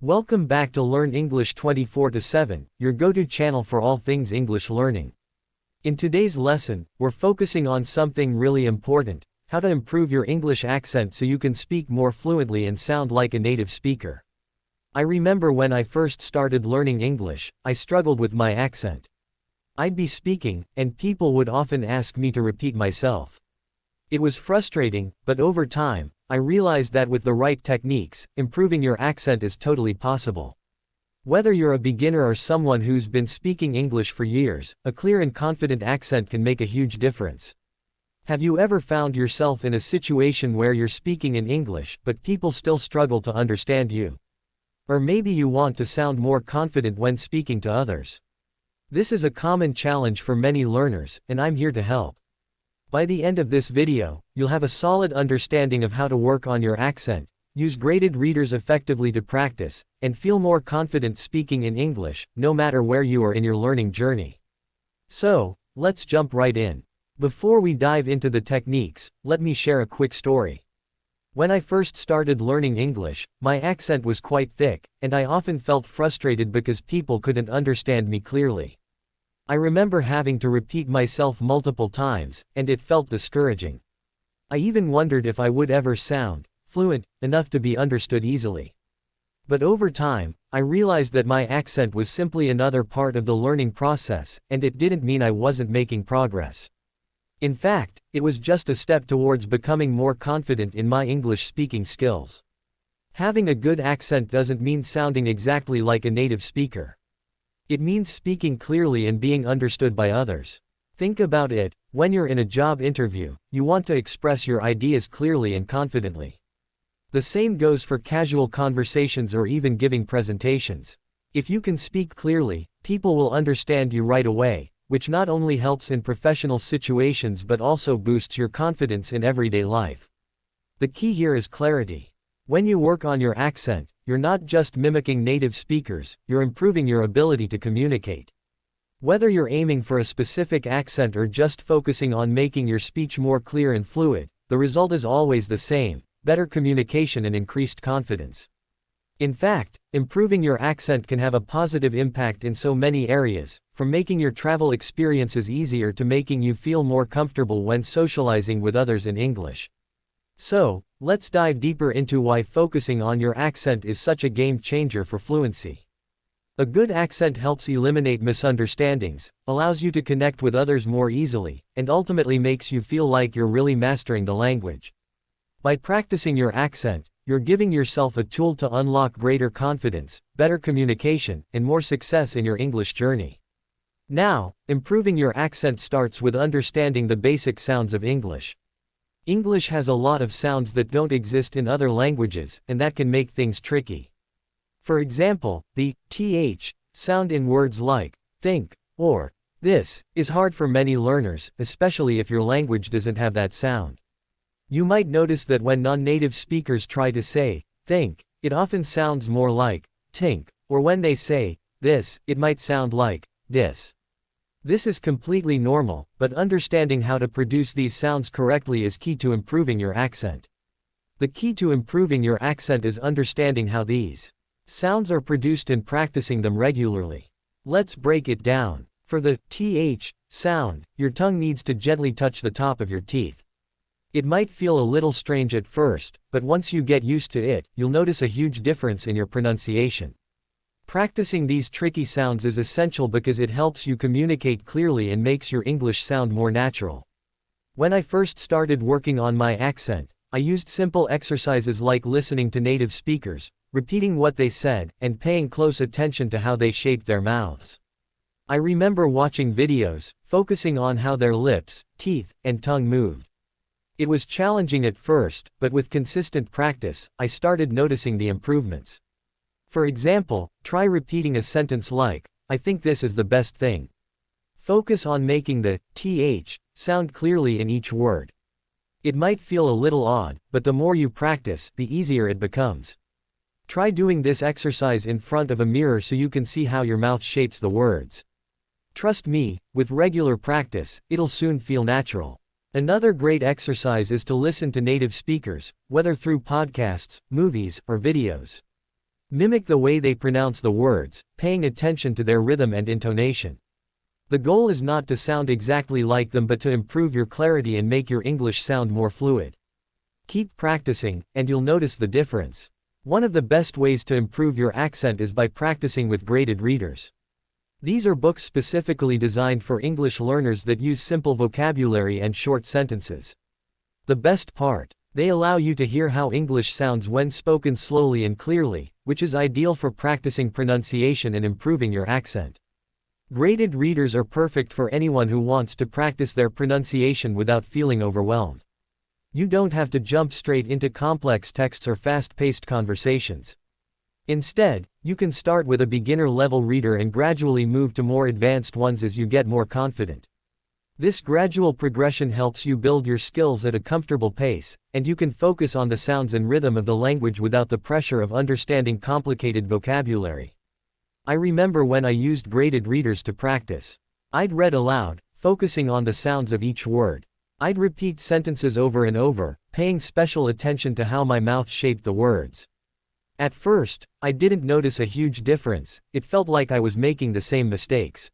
Welcome back to Learn English 24/7, your go-to channel for all things English learning. In today's lesson, we're focusing on something really important: how to improve your English accent so you can speak more fluently and sound like a native speaker. I remember when I first started learning English, I struggled with my accent. I'd be speaking, and people would often ask me to repeat myself. It was frustrating, but over time, I realized that with the right techniques, improving your accent is totally possible. Whether you're a beginner or someone who's been speaking English for years, a clear and confident accent can make a huge difference. Have you ever found yourself in a situation where you're speaking in English, but people still struggle to understand you? Or maybe you want to sound more confident when speaking to others. This is a common challenge for many learners, and I'm here to help. By the end of this video, you'll have a solid understanding of how to work on your accent, use graded readers effectively to practice, and feel more confident speaking in English, no matter where you are in your learning journey. So, let's jump right in. Before we dive into the techniques, let me share a quick story. When I first started learning English, my accent was quite thick, and I often felt frustrated because people couldn't understand me clearly. I remember having to repeat myself multiple times, and it felt discouraging. I even wondered if I would ever sound fluent enough to be understood easily. But over time, I realized that my accent was simply another part of the learning process, and it didn't mean I wasn't making progress. In fact, it was just a step towards becoming more confident in my English speaking skills. Having a good accent doesn't mean sounding exactly like a native speaker. It means speaking clearly and being understood by others. Think about it: when you're in a job interview, you want to express your ideas clearly and confidently. The same goes for casual conversations or even giving presentations. If you can speak clearly, people will understand you right away, which not only helps in professional situations but also boosts your confidence in everyday life. The key here is clarity. When you work on your accent, you're not just mimicking native speakers, you're improving your ability to communicate. Whether you're aiming for a specific accent or just focusing on making your speech more clear and fluid, the result is always the same: better communication and increased confidence. In fact, improving your accent can have a positive impact in so many areas, from making your travel experiences easier to making you feel more comfortable when socializing with others in English. So, let's dive deeper into why focusing on your accent is such a game changer for fluency. A good accent helps eliminate misunderstandings, allows you to connect with others more easily, and ultimately makes you feel like you're really mastering the language. By practicing your accent, you're giving yourself a tool to unlock greater confidence, better communication, and more success in your English journey. Now, improving your accent starts with understanding the basic sounds of English. English has a lot of sounds that don't exist in other languages, and that can make things tricky. For example, the th sound in words like think or this is hard for many learners, especially if your language doesn't have that sound. You might notice that when non-native speakers try to say think, it often sounds more like tink, or when they say this, it might sound like dis. This is completely normal, but understanding how to produce these sounds correctly is key to improving your accent. The key to improving your accent is understanding how these sounds are produced and practicing them regularly. Let's break it down. For the th sound, your tongue needs to gently touch the top of your teeth. It might feel a little strange at first, but once you get used to it, you'll notice a huge difference in your pronunciation. Practicing these tricky sounds is essential because it helps you communicate clearly and makes your English sound more natural. When I first started working on my accent, I used simple exercises like listening to native speakers, repeating what they said, and paying close attention to how they shaped their mouths. I remember watching videos, focusing on how their lips, teeth, and tongue moved. It was challenging at first, but with consistent practice, I started noticing the improvements. For example, try repeating a sentence like, "I think this is the best thing." Focus on making the th sound clearly in each word. It might feel a little odd, but the more you practice, the easier it becomes. Try doing this exercise in front of a mirror so you can see how your mouth shapes the words. Trust me, with regular practice, it'll soon feel natural. Another great exercise is to listen to native speakers, whether through podcasts, movies, or videos. Mimic the way they pronounce the words, paying attention to their rhythm and intonation. The goal is not to sound exactly like them but to improve your clarity and make your English sound more fluid. Keep practicing, and you'll notice the difference. One of the best ways to improve your accent is by practicing with graded readers. These are books specifically designed for English learners that use simple vocabulary and short sentences. The best part, they allow you to hear how English sounds when spoken slowly and clearly, which is ideal for practicing pronunciation and improving your accent. Graded readers are perfect for anyone who wants to practice their pronunciation without feeling overwhelmed. You don't have to jump straight into complex texts or fast-paced conversations. Instead, you can start with a beginner-level reader and gradually move to more advanced ones as you get more confident. This gradual progression helps you build your skills at a comfortable pace, and you can focus on the sounds and rhythm of the language without the pressure of understanding complicated vocabulary. I remember when I used graded readers to practice. I'd read aloud, focusing on the sounds of each word. I'd repeat sentences over and over, paying special attention to how my mouth shaped the words. At first, I didn't notice a huge difference, it felt like I was making the same mistakes.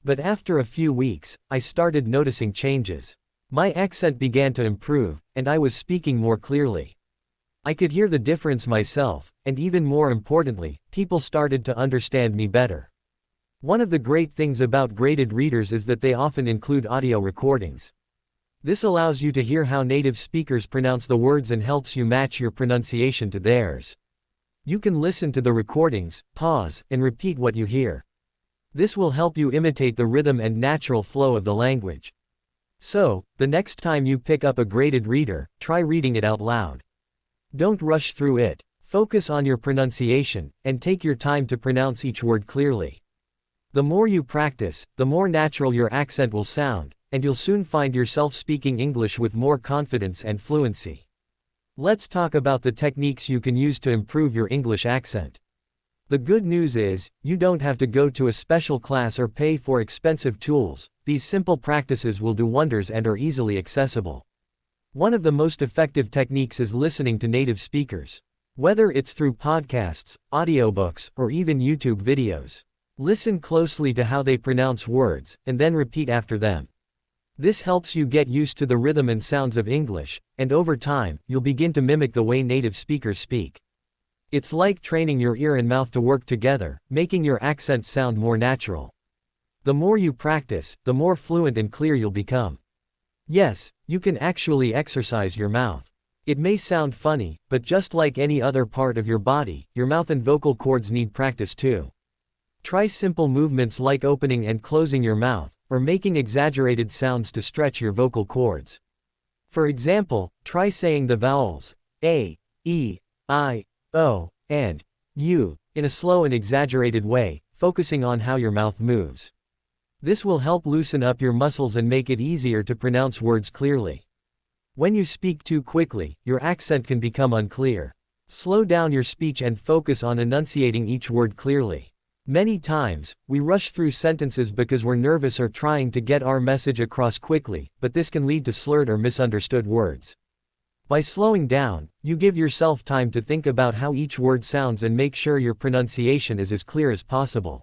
But after a few weeks, I started noticing changes. My accent began to improve, and I was speaking more clearly. I could hear the difference myself, and even more importantly, people started to understand me better. One of the great things about graded readers is that they often include audio recordings. This allows you to hear how native speakers pronounce the words and helps you match your pronunciation to theirs. You can listen to the recordings, pause, and repeat what you hear. This will help you imitate the rhythm and natural flow of the language. So, the next time you pick up a graded reader, try reading it out loud. Don't rush through it. Focus on your pronunciation, and take your time to pronounce each word clearly. The more you practice, the more natural your accent will sound, and you'll soon find yourself speaking English with more confidence and fluency. Let's talk about the techniques you can use to improve your English accent. The good news is, you don't have to go to a special class or pay for expensive tools. These simple practices will do wonders and are easily accessible. One of the most effective techniques is listening to native speakers. Whether it's through podcasts, audiobooks, or even YouTube videos. Listen closely to how they pronounce words, and then repeat after them. This helps you get used to the rhythm and sounds of English, and over time, you'll begin to mimic the way native speakers speak. It's like training your ear and mouth to work together, making your accent sound more natural. The more you practice, the more fluent and clear you'll become. Yes, you can actually exercise your mouth. It may sound funny, but just like any other part of your body, your mouth and vocal cords need practice too. Try simple movements like opening and closing your mouth, or making exaggerated sounds to stretch your vocal cords. For example, try saying the vowels A, E, I, O, and U in a slow and exaggerated way, focusing on how your mouth moves. This will help loosen up your muscles and make it easier to pronounce words clearly. When you speak too quickly, your accent can become unclear. Slow down your speech and focus on enunciating each word clearly. Many times, we rush through sentences because we're nervous or trying to get our message across quickly, but this can lead to slurred or misunderstood words. By slowing down, you give yourself time to think about how each word sounds and make sure your pronunciation is as clear as possible.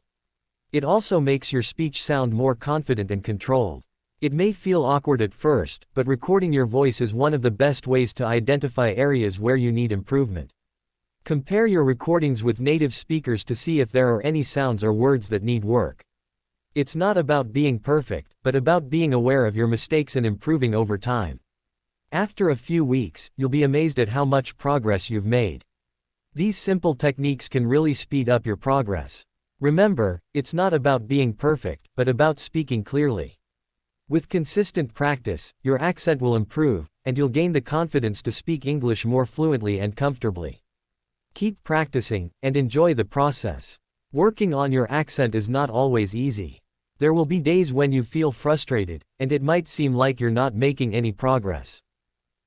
It also makes your speech sound more confident and controlled. It may feel awkward at first, but recording your voice is one of the best ways to identify areas where you need improvement. Compare your recordings with native speakers to see if there are any sounds or words that need work. It's not about being perfect, but about being aware of your mistakes and improving over time. After a few weeks, you'll be amazed at how much progress you've made. These simple techniques can really speed up your progress. Remember, it's not about being perfect, but about speaking clearly. With consistent practice, your accent will improve, and you'll gain the confidence to speak English more fluently and comfortably. Keep practicing, and enjoy the process. Working on your accent is not always easy. There will be days when you feel frustrated, and it might seem like you're not making any progress.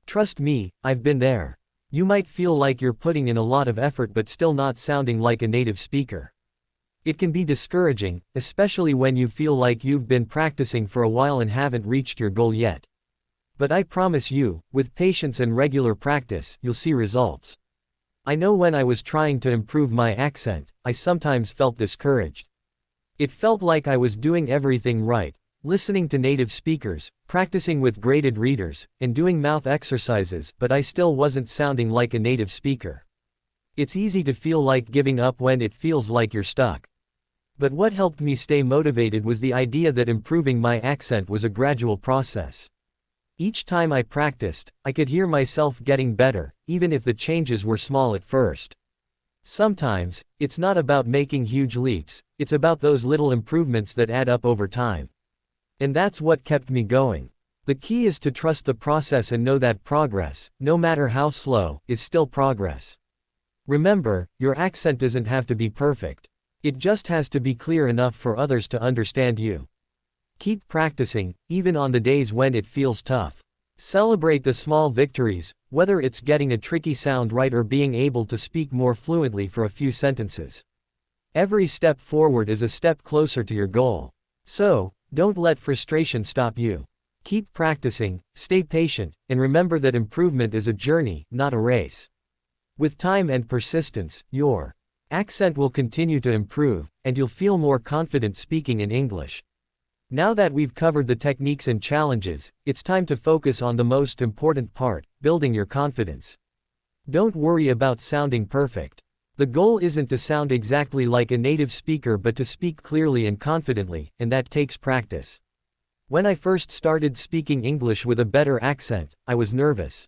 Trust me, I've been there. You might feel like you're putting in a lot of effort but still not sounding like a native speaker. It can be discouraging, especially when you feel like you've been practicing for a while and haven't reached your goal yet. But I promise you, with patience and regular practice, you'll see results. I know when I was trying to improve my accent, I sometimes felt discouraged. It felt like I was doing everything right, listening to native speakers, practicing with graded readers, and doing mouth exercises, but I still wasn't sounding like a native speaker. It's easy to feel like giving up when it feels like you're stuck. But what helped me stay motivated was the idea that improving my accent was a gradual process. Each time I practiced, I could hear myself getting better, even if the changes were small at first. Sometimes, it's not about making huge leaps, it's about those little improvements that add up over time. And that's what kept me going. The key is to trust the process and know that progress, no matter how slow, is still progress. Remember, your accent doesn't have to be perfect. It just has to be clear enough for others to understand you. Keep practicing, even on the days when it feels tough. Celebrate the small victories, whether it's getting a tricky sound right or being able to speak more fluently for a few sentences. Every step forward is a step closer to your goal. So, don't let frustration stop you. Keep practicing, stay patient, and remember that improvement is a journey, not a race. With time and persistence, your accent will continue to improve, and you'll feel more confident speaking in English. Now that we've covered the techniques and challenges, it's time to focus on the most important part, building your confidence. Don't worry about sounding perfect. The goal isn't to sound exactly like a native speaker but to speak clearly and confidently, and that takes practice. When I first started speaking English with a better accent, I was nervous.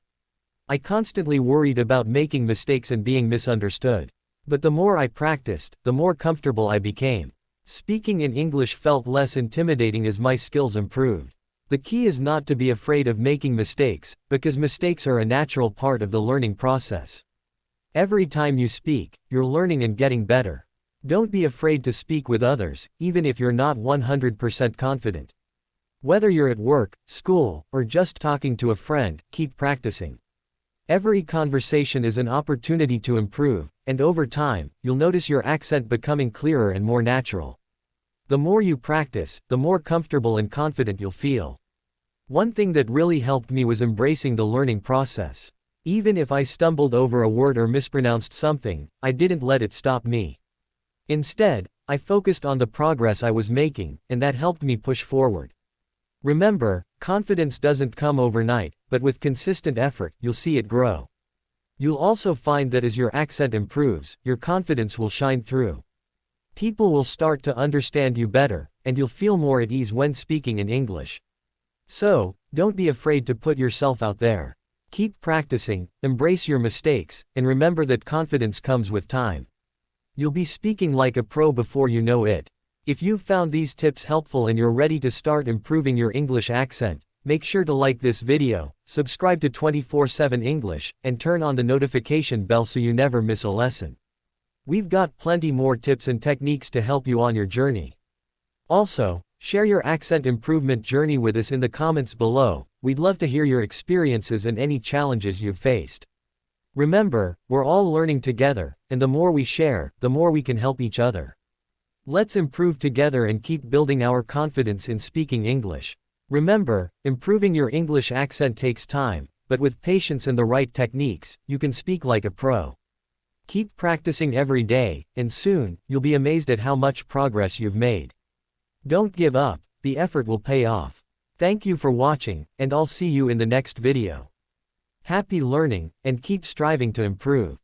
I constantly worried about making mistakes and being misunderstood. But the more I practiced, the more comfortable I became. Speaking in English felt less intimidating as my skills improved. The key is not to be afraid of making mistakes, because mistakes are a natural part of the learning process. Every time you speak, you're learning and getting better. Don't be afraid to speak with others, even if you're not 100% confident. Whether you're at work, school, or just talking to a friend, keep practicing. Every conversation is an opportunity to improve, and over time, you'll notice your accent becoming clearer and more natural. The more you practice, the more comfortable and confident you'll feel. One thing that really helped me was embracing the learning process. Even if I stumbled over a word or mispronounced something, I didn't let it stop me. Instead, I focused on the progress I was making, and that helped me push forward. Remember, confidence doesn't come overnight, but with consistent effort, you'll see it grow. You'll also find that as your accent improves, your confidence will shine through. People will start to understand you better, and you'll feel more at ease when speaking in English. So, don't be afraid to put yourself out there. Keep practicing, embrace your mistakes, and remember that confidence comes with time. You'll be speaking like a pro before you know it. If you've found these tips helpful and you're ready to start improving your English accent, make sure to like this video, subscribe to 24/7 English, and turn on the notification bell so you never miss a lesson. We've got plenty more tips and techniques to help you on your journey. Also, share your accent improvement journey with us in the comments below. We'd love to hear your experiences and any challenges you've faced. Remember, we're all learning together, and the more we share, the more we can help each other. Let's improve together and keep building our confidence in speaking English. Remember, improving your English accent takes time, but with patience and the right techniques, you can speak like a pro. Keep practicing every day, and soon, you'll be amazed at how much progress you've made. Don't give up, the effort will pay off. Thank you for watching, and I'll see you in the next video. Happy learning, and keep striving to improve.